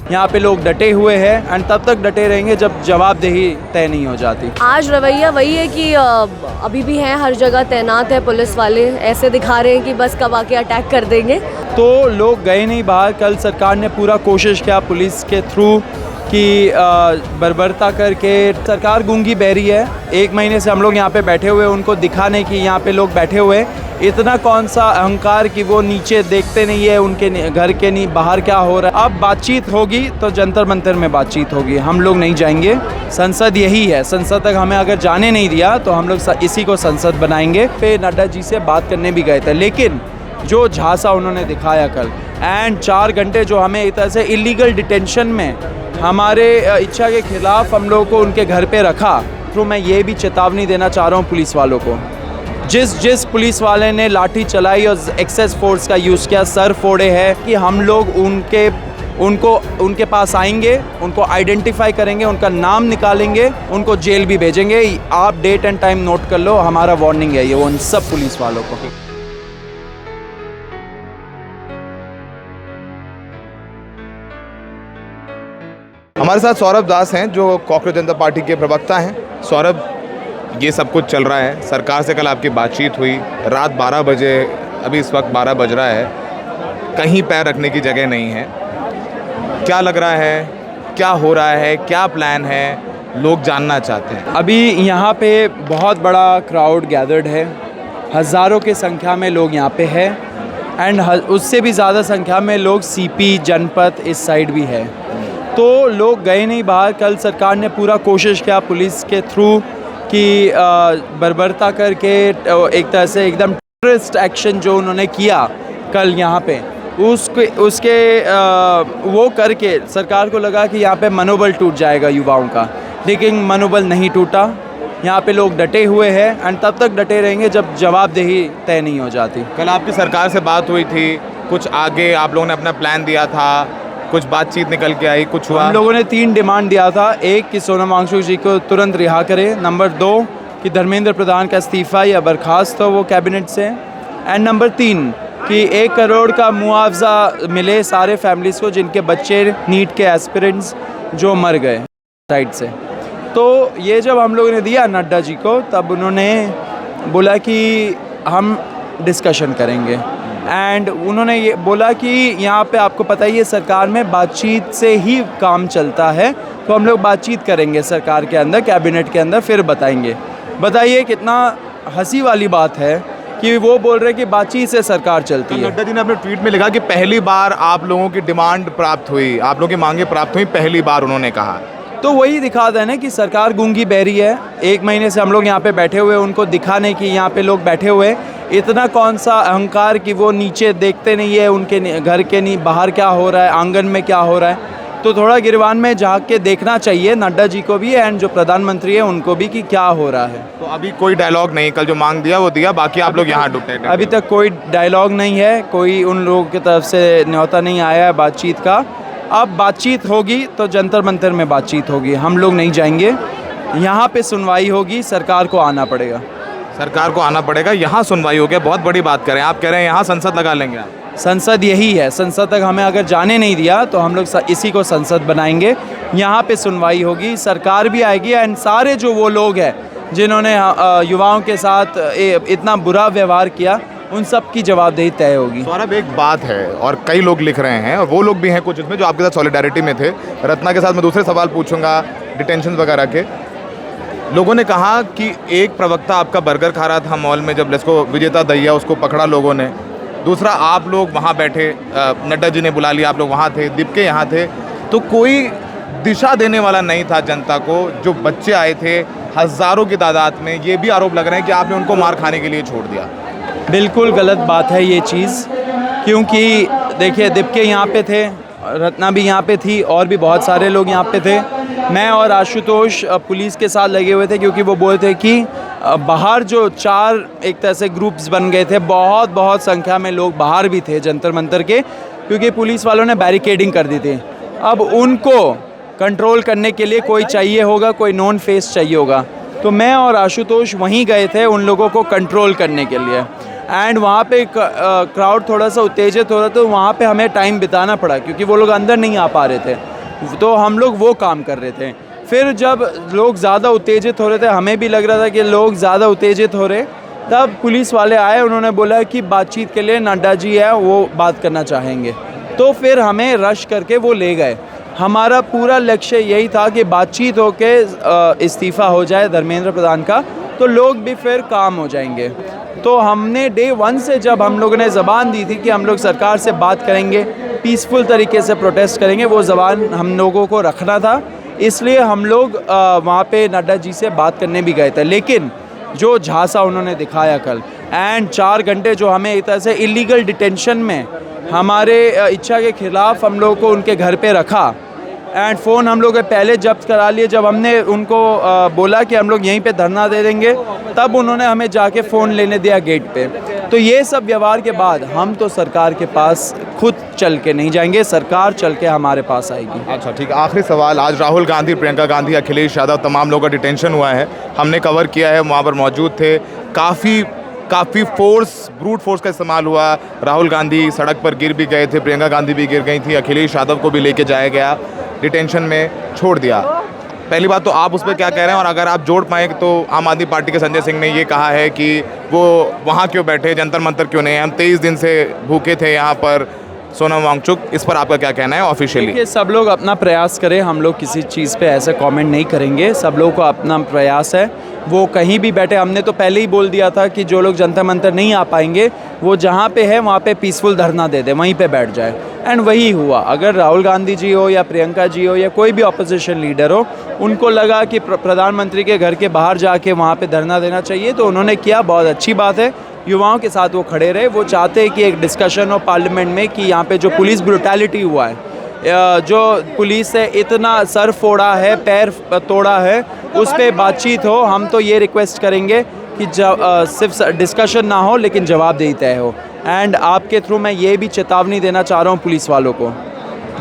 यहाँ पे लोग डटे हुए हैं एंड तब तक डटे रहेंगे जब जवाबदेही तय नहीं हो जाती। आज रवैया वही है कि अभी भी हैं, हर जगह तैनात है पुलिस वाले, ऐसे दिखा रहे हैं कि बस कब आके अटैक कर देंगे। तो लोग गए नहीं बाहर। कल सरकार ने पूरा कोशिश किया पुलिस के थ्रू कि बर्बरता करके, सरकार गूंगी बहरी है। 1 महीने से हम लोग यहाँ पे बैठे हुए, उनको दिखाने की यहाँ पे लोग बैठे हुए। इतना कौन सा अहंकार कि वो नीचे देखते नहीं है, उनके घर के नहीं बाहर क्या हो रहा है। अब बातचीत होगी तो जंतर मंतर में बातचीत होगी, हम लोग नहीं जाएंगे। संसद यही है, संसद तक हमें अगर जाने नहीं दिया तो हम लोग इसी को संसद बनाएंगे। पे नड्डा जी से बात करने भी गए थे, लेकिन जो झांसा उन्होंने दिखाया कल एंड 4 घंटे जो हमें एक तरह से इलीगल डिटेंशन में हमारे इच्छा के खिलाफ हम लोगों को उनके घर पे रखा। तो मैं ये भी चेतावनी देना चाह रहा हूँ पुलिस वालों को, जिस पुलिस वाले ने लाठी चलाई और एक्सेस फोर्स का यूज़ किया, सर फोड़े है, कि हम लोग उनके पास आएंगे, उनको आइडेंटिफाई करेंगे, उनका नाम निकालेंगे, उनको जेल भी भेजेंगे। आप डेट एंड टाइम नोट कर लो, हमारा वार्निंग है ये उन सब पुलिस वालों को। हमारे साथ सौरभ दास हैं जो कॉकरोच जनता पार्टी के प्रवक्ता हैं। सौरभ, ये सब कुछ चल रहा है, सरकार से कल आपकी बातचीत हुई, रात 12 बजे, अभी इस वक्त 12 बज रहा है, कहीं पैर रखने की जगह नहीं है। क्या लग रहा है, क्या हो रहा है, क्या प्लान है, लोग जानना चाहते हैं। अभी यहाँ पे बहुत बड़ा क्राउड गैदर्ड है, हज़ारों की संख्या में लोग यहाँ पे है एंड उससे भी ज़्यादा संख्या में लोग सीपी जनपद इस साइड भी है। तो लोग गए नहीं बाहर। कल सरकार ने पूरा कोशिश किया पुलिस के थ्रू कि बर्बरता करके एक तरह से एकदम टेररिस्ट एक्शन जो उन्होंने किया कल यहाँ पे, उसके वो करके सरकार को लगा कि यहाँ पे मनोबल टूट जाएगा युवाओं का, लेकिन मनोबल नहीं टूटा। यहाँ पे लोग डटे हुए हैं एंड तब तक डटे रहेंगे जब जवाबदेही तय नहीं हो जाती। कल आपकी सरकार से बात हुई थी, कुछ आगे आप लोगों ने अपना प्लान दिया था, कुछ बातचीत निकल के आई, कुछ हुआ? हम लोगों ने 3 डिमांड दिया था। 1 कि सोनम वांगचुक जी को तुरंत रिहा करें, नंबर 2 कि धर्मेंद्र प्रधान का इस्तीफ़ा या बर्खास्त हो वो कैबिनेट से, एंड नंबर 3 कि 1 करोड़ का मुआवजा मिले सारे फैमिलीज़ को जिनके बच्चे नीट के एस्पिरेंट्स जो मर गए साइड से। तो ये जब हम लोगों ने दिया नड्डा जी को, तब उन्होंने बोला कि हम डिस्कशन करेंगे एंड उन्होंने ये बोला कि यहाँ पे आपको पता ही है सरकार में बातचीत से ही काम चलता है, तो हम लोग बातचीत करेंगे सरकार के अंदर, कैबिनेट के अंदर, फिर बताएंगे। बताइए कितना हंसी वाली बात है कि वो बोल रहे कि बातचीत से सरकार चलती है। नड्डा जी ने अपने ट्वीट में लिखा कि पहली बार आप लोगों की डिमांड प्राप्त हुई, आप लोगों की मांगे प्राप्त हुई, पहली बार उन्होंने कहा। तो वही दिखाता है ना कि सरकार गूंगी बहरी है। 1 महीने से हम लोग यहाँ पे बैठे हुए, उनको दिखाने की यहाँ पे लोग बैठे हुए। इतना कौन सा अहंकार कि वो नीचे देखते नहीं है, उनके घर के नहीं बाहर क्या हो रहा है, आंगन में क्या हो रहा है। तो थोड़ा गिरवान में झाँक के देखना चाहिए नड्डा जी को भी एंड जो प्रधानमंत्री है उनको भी कि क्या हो रहा है। तो अभी कोई डायलॉग नहीं, कल जो मांग दिया वो दिया, बाकी आप लोग यहाँ डुबते हैं। अभी तक कोई डायलॉग नहीं है, कोई उन लोगों की तरफ से न्योता नहीं आया है बातचीत का। अब बातचीत होगी तो जंतर मंतर में बातचीत होगी, हम लोग नहीं जाएंगे। यहाँ पे सुनवाई होगी, सरकार को आना पड़ेगा। सरकार को आना पड़ेगा, यहाँ सुनवाई हो गया, बहुत बड़ी बात करें। आप कह रहे हैं यहाँ संसद लगा लेंगे आप? संसद यही है, संसद तक हमें अगर जाने नहीं दिया तो हम लोग इसी को संसद बनाएंगे। यहाँ पे सुनवाई होगी, सरकार भी आएगी एंड सारे जो वो लोग हैं जिन्होंने युवाओं के साथ इतना बुरा व्यवहार किया, उन सब की जवाबदेही तय होगी। सौरभ, एक बात है और कई लोग लिख रहे हैं और वो लोग भी हैं कुछ इसमें जो आपके साथ सॉलिडारिटी में थे। रत्ना के साथ मैं दूसरे सवाल पूछूंगा डिटेंशन वगैरह के। लोगों ने कहा कि एक प्रवक्ता आपका बर्गर खा रहा था मॉल में, जब इसको विजेता दैया उसको पकड़ा लोगों ने। दूसरा, आप लोग वहाँ बैठे, नड्डा जी ने बुला लिया, आप लोग वहाँ थे, दीपके यहाँ थे, तो कोई दिशा देने वाला नहीं था जनता को। जो बच्चे आए थे हज़ारों की तादाद में, ये भी आरोप लग रहे हैं कि आपने उनको मार खाने के लिए छोड़ दिया। बिल्कुल गलत बात है ये चीज़, क्योंकि देखिए दीपके यहाँ पे थे, रत्ना भी यहाँ पे थी और भी बहुत सारे लोग यहाँ पे थे। मैं और आशुतोष पुलिस के साथ लगे हुए थे क्योंकि वो बोलते थे कि बाहर जो 4 एक तरह से ग्रुप्स बन गए थे, बहुत संख्या में लोग बाहर भी थे जंतर मंतर के, क्योंकि पुलिस वालों ने बैरिकेडिंग कर दी थी। अब उनको कंट्रोल करने के लिए कोई चाहिए होगा, कोई नॉन फेस चाहिए होगा। तो मैं और आशुतोष वहीं गए थे उन लोगों को कंट्रोल करने के लिए एंड वहाँ पे क्राउड थोड़ा सा उत्तेजित हो रहा था, तो वहाँ पे हमें टाइम बिताना पड़ा क्योंकि वो लोग अंदर नहीं आ पा रहे थे। तो हम लोग वो काम कर रहे थे। फिर जब लोग ज़्यादा उत्तेजित हो रहे थे, हमें भी लग रहा था कि लोग ज़्यादा उत्तेजित हो रहे, तब पुलिस वाले आए, उन्होंने बोला कि बातचीत के लिए नड्डा जी है, वो बात करना चाहेंगे। तो फिर हमें रश करके वो ले गए। हमारा पूरा लक्ष्य यही था कि बातचीत होके इस्तीफ़ा हो जाए धर्मेंद्र प्रधान का, तो लोग भी फिर काम हो जाएंगे। तो हमने डे 1 से जब हम लोगों ने ज़बान दी थी कि हम लोग सरकार से बात करेंगे, पीसफुल तरीके से प्रोटेस्ट करेंगे, वो ज़बान हम लोगों को रखना था। इसलिए हम लोग वहाँ पे नड्डा जी से बात करने भी गए थे। लेकिन जो झांसा उन्होंने दिखाया कल, एंड 4 घंटे जो हमें एक तरह से इलीगल डिटेंशन में हमारे इच्छा के ख़िलाफ़ हम लोगों को उनके घर पे रखा, एंड फ़ोन हम लोग पहले जब्त करा लिए। जब हमने उनको बोला कि हम लोग यहीं पे धरना दे देंगे, तब उन्होंने हमें जाके फ़ोन लेने दिया गेट पे। तो ये सब व्यवहार के बाद हम तो सरकार के पास खुद चल के नहीं जाएंगे, सरकार चल के हमारे पास आएगी। अच्छा ठीक है, आखिरी सवाल, आज राहुल गांधी, प्रियंका गांधी, अखिलेश यादव, तमाम लोगों का डिटेंशन हुआ है, हमने कवर किया है, वहाँ पर मौजूद थे। काफ़ी ब्रूट फोर्स का इस्तेमाल हुआ। राहुल गांधी सड़क पर गिर भी गए थे, प्रियंका गांधी भी गिर गई थी, अखिलेश यादव को भी लेके जाया गया, डिटेंशन में छोड़ दिया। पहली बात तो आप उस पर क्या कह रहे हैं, और अगर आप जोड़ पाएँ तो आम आदमी पार्टी के संजय सिंह ने ये कहा है कि वो वहाँ क्यों बैठे, जंतर मंतर क्यों नहीं, हम 23 दिन से भूखे थे यहाँ पर, सोनम वांगचुक, इस पर आपका क्या कहना है ऑफिशियली? देखिए, सब लोग अपना प्रयास करें, हम लोग किसी चीज़ पे ऐसे कमेंट नहीं करेंगे। सब लोगों को अपना प्रयास है, वो कहीं भी बैठे। हमने तो पहले ही बोल दिया था कि जो लोग जंतर मंतर नहीं आ पाएंगे, वो जहाँ पे है वहाँ पे पीसफुल धरना दे दे, वहीं पे बैठ जाए। एंड वही हुआ। अगर राहुल गांधी जी हो या प्रियंका जी हो या कोई भी ऑपोजिशन लीडर हो, उनको लगा कि प्रधानमंत्री के घर के बाहर जाके वहाँ पे धरना देना चाहिए, तो उन्होंने किया, बहुत अच्छी बात है। युवाओं के साथ वो खड़े रहे। वो चाहते हैं कि एक डिस्कशन हो पार्लियामेंट में कि यहाँ पे जो पुलिस ब्रुटैलिटी हुआ है, जो पुलिस से इतना सर फोड़ा है, पैर तोड़ा है, उस पर बातचीत हो। हम तो ये रिक्वेस्ट करेंगे कि सिर्फ डिस्कशन ना हो, लेकिन जवाबदेही तय हो। एंड आपके थ्रू मैं ये भी चेतावनी देना चाह रहा हूँ पुलिस वालों को,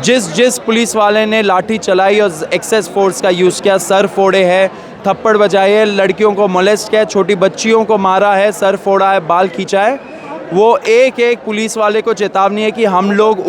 जिस पुलिस वाले ने लाठी चलाई और एक्सेस फोर्स का यूज़ किया, सर फोड़े हैं, थप्पड़ बजाए है, लड़कियों को मोलेस्ट किया, छोटी बच्चियों को मारा है, सर फोड़ा है, बाल खींचा है, वो एक एक पुलिस वाले को चेतावनी है कि हम लोग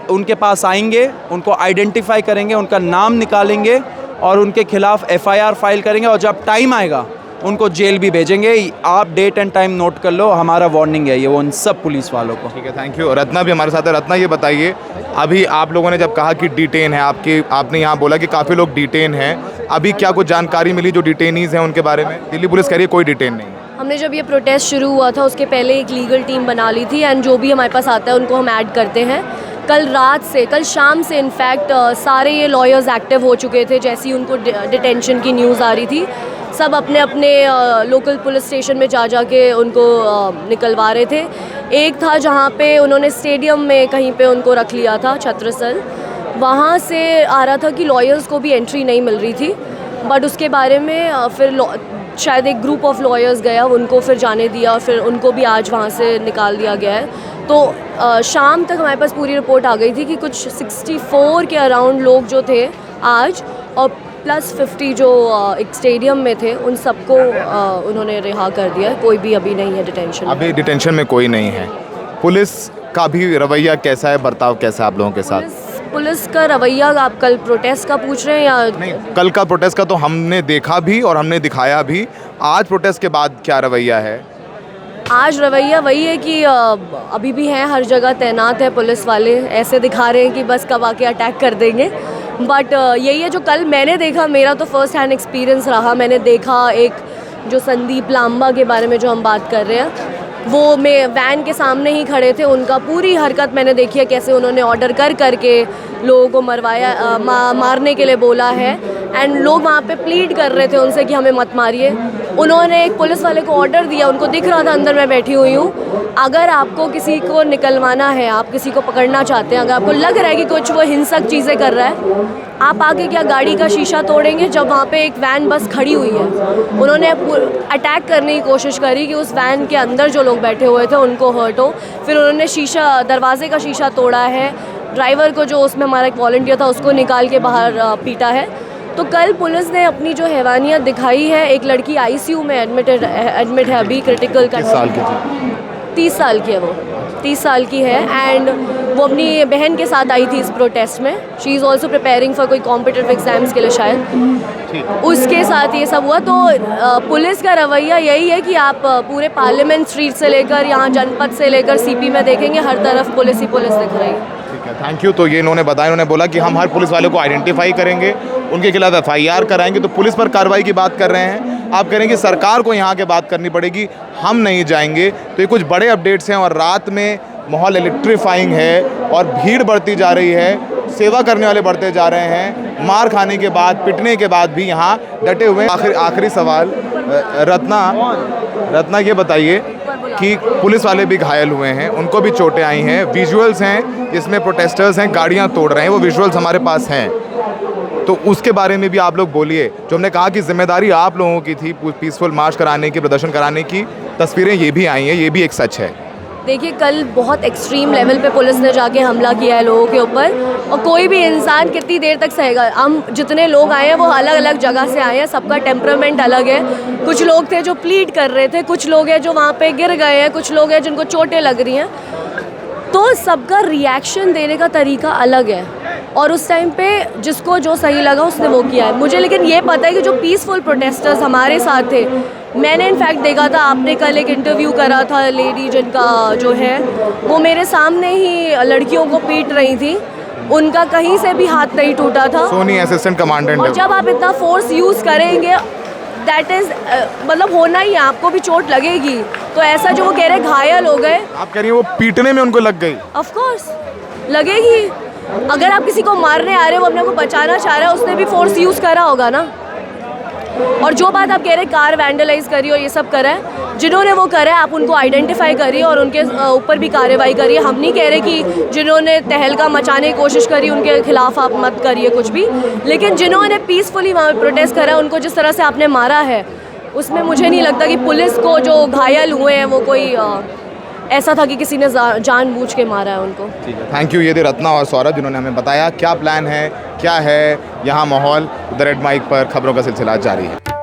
उनके पास आएंगे, उनको आइडेंटिफाई करेंगे, उनका नाम निकालेंगे और उनके खिलाफ FIR फाइल करेंगे, और जब टाइम आएगा उनको जेल भी भेजेंगे। आप डेट एंड टाइम नोट कर लो, हमारा वार्निंग है ये वो उन सब पुलिस वालों को। ठीक है, थैंक यू। रत्ना भी हमारे साथ है। रत्ना, ये बताइए, अभी आप लोगों ने जब कहा कि डिटेन है, आपने यहाँ बोला कि काफ़ी लोग डिटेन हैं, अभी क्या कुछ जानकारी मिली जो डिटेनीज़ हैं उनके बारे में? दिल्ली पुलिस कह रही है कोई डिटेन नहीं। हमने जब ये प्रोटेस्ट शुरू हुआ था उसके पहले एक लीगल टीम बना ली थी, एंड जो भी हमारे पास आता है उनको हम ऐड करते हैं। कल शाम से इनफैक्ट सारे ये लॉयर्स एक्टिव हो चुके थे। जैसे ही उनको डिटेंशन की न्यूज़ आ रही थी, सब अपने अपने लोकल पुलिस स्टेशन में जा के उनको निकलवा रहे थे। एक था जहाँ पे उन्होंने स्टेडियम में कहीं पे उनको रख लिया था, छत्रसल, वहाँ से आ रहा था कि लॉयर्स को भी एंट्री नहीं मिल रही थी, बट उसके बारे में फिर शायद एक ग्रुप ऑफ लॉयर्स गया, उनको फिर जाने दिया और फिर उनको भी आज वहाँ से निकाल दिया गया है। तो शाम तक हमारे पास पूरी रिपोर्ट आ गई थी कि कुछ 64 के अराउंड लोग जो थे आज, और प्लस 50 जो एक स्टेडियम में थे, उन सबको उन्होंने रिहा कर दिया है। कोई भी अभी नहीं है डिटेंशन। अभी डिटेंशन में कोई नहीं है। पुलिस का भी रवैया कैसा है, बर्ताव कैसा है आप लोगों के साथ? पुलिस का रवैया आप कल प्रोटेस्ट का पूछ रहे हैं या नहीं? कल का प्रोटेस्ट का तो हमने देखा भी और हमने दिखाया भी। आज प्रोटेस्ट के बाद क्या रवैया है? आज रवैया वही है कि अभी भी हैं, हर जगह तैनात है पुलिस वाले, ऐसे दिखा रहे हैं कि बस कब आके अटैक कर देंगे। बट यही है जो कल मैंने देखा, मेरा तो फर्स्ट हैंड एक्सपीरियंस रहा। मैंने देखा एक जो संदीप लांबा के बारे में जो हम बात कर रहे हैं, वो वैन के सामने ही खड़े थे, उनका पूरी हरकत मैंने देखी है, कैसे उन्होंने ऑर्डर करके लोगों को मरवाया, मारने के लिए बोला है, एंड लोग वहाँ पे प्लीड कर रहे थे उनसे कि हमें मत मारिए। उन्होंने एक पुलिस वाले को ऑर्डर दिया, उनको दिख रहा था अंदर मैं बैठी हुई हूँ, अगर आपको किसी को निकलवाना है, आप किसी को पकड़ना चाहते हैं, अगर आपको लग रहा है कि कुछ वो हिंसक चीज़ें कर रहा है, आप आगे क्या गाड़ी का शीशा तोड़ेंगे जब वहाँ पे एक वैन बस खड़ी हुई है? उन्होंने अटैक करने की कोशिश करी कि उस वैन के अंदर जो लोग बैठे हुए थे उनको हर्ट हो। फिर उन्होंने दरवाजे का शीशा तोड़ा है, ड्राइवर को जो उसमें हमारा एक वॉलंटियर था उसको निकाल के बाहर पीटा है। तो कल पुलिस ने अपनी जो हैवानियत दिखाई है। एक लड़की ICU में एडमिट है अभी, क्रिटिकल किस साल की थी? 30 साल की है वो, 30 साल की है एंड वो अपनी बहन के साथ आई थी इस प्रोटेस्ट में। She is also preparing for कोई कॉम्पिटिटिव एग्जाम्स के लिए शायद। उसके साथ ये सब हुआ। तो पुलिस का रवैया यही है कि आप पूरे पार्लियामेंट स्ट्रीट से लेकर यहाँ जनपद से लेकर सीपी में देखेंगे, हर तरफ पुलिस ही पुलिस दिख रही है। ठीक है, थैंक यू। तो ये इन्होंने बताया, इन्होंने बोला कि हम हर पुलिस वाले को आइडेंटिफाई करेंगे, उनके खिलाफ FIR कराएंगे। तो पुलिस पर कार्रवाई की बात कर रहे हैं, आप करेंगे सरकार को यहाँ के बात करनी पड़ेगी, हम नहीं जाएंगे। तो ये कुछ बड़े अपडेट्स हैं और रात में माहौल इलेक्ट्रीफाइंग है और भीड़ बढ़ती जा रही है, सेवा करने वाले बढ़ते जा रहे हैं, मार खाने के बाद, पिटने के बाद भी यहाँ डटे हुए हैं। आखिरी सवाल, रत्ना ये बताइए कि पुलिस वाले भी घायल हुए हैं, उनको भी चोटें आई हैं, विजुअल्स हैं जिसमें प्रोटेस्टर्स हैं गाड़ियाँ तोड़ रहे हैं, वो विजुअल्स हमारे पास हैं। तो उसके बारे में भी आप लोग बोलिए। जो हमने कहा कि जिम्मेदारी आप लोगों की थी पीसफुल मार्च कराने की, प्रदर्शन कराने की, तस्वीरें ये भी आई हैं, ये भी एक सच है। देखिए, कल बहुत एक्सट्रीम लेवल पे पुलिस ने जाके हमला किया है लोगों के ऊपर, और कोई भी इंसान कितनी देर तक सहेगा। हम जितने लोग आए हैं वो अलग अलग जगह से आए हैं, सबका टेम्परामेंट अलग है। कुछ लोग थे जो प्लीड कर रहे थे, कुछ लोग हैं जो वहाँ पे गिर गए हैं, कुछ लोग हैं जिनको चोटें लग रही हैं। तो सबका रिएक्शन देने का तरीका अलग है और उस टाइम पे जिसको जो सही लगा उसने वो किया है। मुझे लेकिन ये पता है कि जो पीसफुल प्रोटेस्टर्स हमारे साथ थे, मैंने इनफैक्ट देखा था, आपने कल एक इंटरव्यू करा था, लेडी जिनका जो है वो मेरे सामने ही लड़कियों को पीट रही थी, उनका कहीं से भी हाथ नहीं टूटा था। Soni assistant commandant. और जब आप इतना फोर्स यूज़ करेंगे, दैट इज़ मतलब होना ही है, आपको भी चोट लगेगी। तो ऐसा जो वो कह रहे घायल हो गए, आप कह रही हैं वो पीटने में उनको लग गई? ऑफ कोर्स लगेगी। अगर आप किसी को मारने आ रहे हो, वो अपने को बचाना चाह रहा है, उसने भी फोर्स यूज़ करा होगा ना। और जो बात आप कह रहे कार वैंडलाइज करी और ये सब करा है, जिन्होंने वो करा है आप उनको आइडेंटिफाई करिए और उनके ऊपर भी कार्रवाई करिए। हम नहीं कह रहे कि जिन्होंने तहलका मचाने की कोशिश करी उनके खिलाफ आप मत करिए कुछ भी, लेकिन जिन्होंने पीसफुली वहाँ पर प्रोटेस्ट करा, उनको जिस तरह से आपने मारा है, उसमें मुझे नहीं लगता कि पुलिस को जो घायल हुए हैं वो कोई ऐसा था कि किसी ने जानबूझ के मारा है उनको। ठीक है, थैंक यू। ये थे रत्ना और सौरभ जिन्होंने हमें बताया क्या प्लान है, क्या है यहाँ माहौल। द रेड माइक पर खबरों का सिलसिला जारी है।